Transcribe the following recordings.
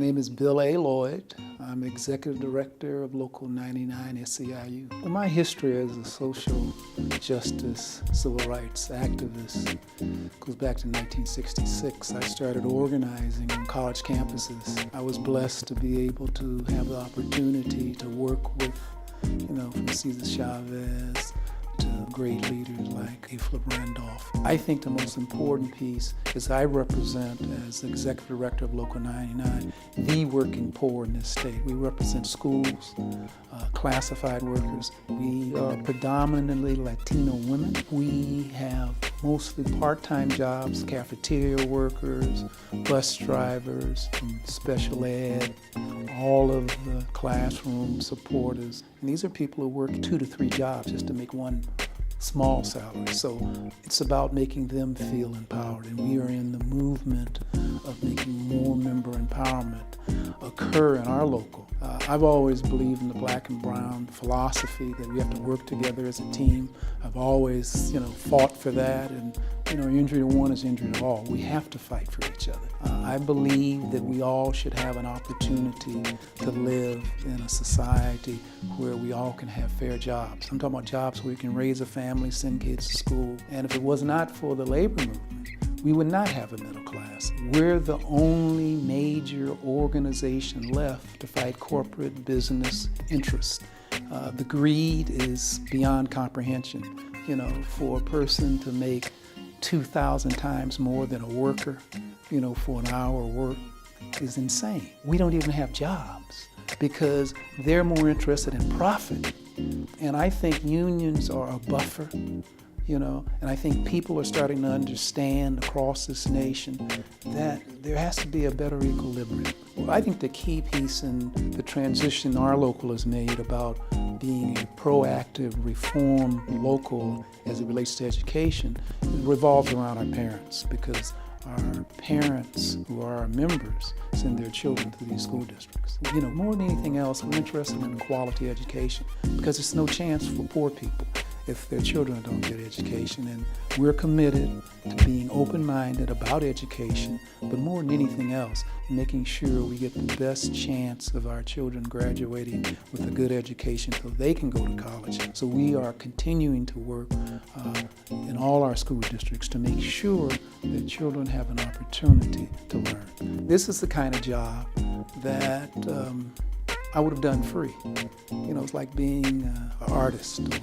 name is Bill A. Lloyd. I'm Executive Director of Local 99 SEIU. Well, my history as a social justice, civil rights activist goes back to 1966. I started organizing on college campuses. I was blessed to be able to have the opportunity to work with, from Cesar Chavez to great leaders like A. Flip Randolph. I think the most important piece is I represent, as Executive Director of Local 99, the working poor in this state. We represent schools, classified workers. We are predominantly Latino women. We have mostly part-time jobs, cafeteria workers, bus drivers, special ed, all of the classroom supporters. And these are people who work 2 to 3 jobs just to make one small salary. So it's about making them feel empowered, and we are in the movement of making more member empowerment occur in our local. I've always believed in the black and brown philosophy that we have to work together as a team. I've always, fought for that, and injury to one is injury to all. We have to fight for each other. I believe that we all should have an opportunity to live in a society where we all can have fair jobs. I'm talking about jobs where we can raise a family, send kids to school. And if it was not for the labor movement, we would not have a middle class. We're the only major organization left to fight corporate business interests. The greed is beyond comprehension. For a person to make 2,000 times more than a worker, for an hour of work is insane. We don't even have jobs because they're more interested in profit. And I think unions are a buffer, and I think people are starting to understand across this nation that there has to be a better equilibrium. Well, I think the key piece in the transition our local has made about being a proactive reform local as it relates to education revolves around our parents, because our parents, who are our members, send their children to these school districts. More than anything else, we're interested in quality education because there's no chance for poor people if their children don't get education. And we're committed to being open-minded about education, but more than anything else, making sure we get the best chance of our children graduating with a good education so they can go to college. So we are continuing to work in all our school districts to make sure that children have an opportunity to learn. This is the kind of job that I would have done free. It's like being an artist or,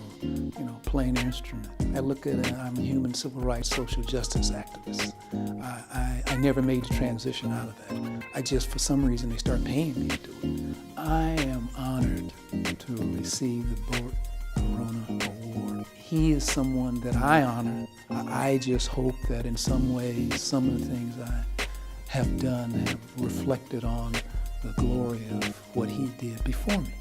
playing an instrument. I look at it, I'm a human civil rights, social justice activist. I never made the transition out of that. I just, for some reason, they start paying me to do it. I am honored to receive the Burt Corona Award. He is someone that I honor. I just hope that in some ways, some of the things I have done have reflected on the glory of what he did before me.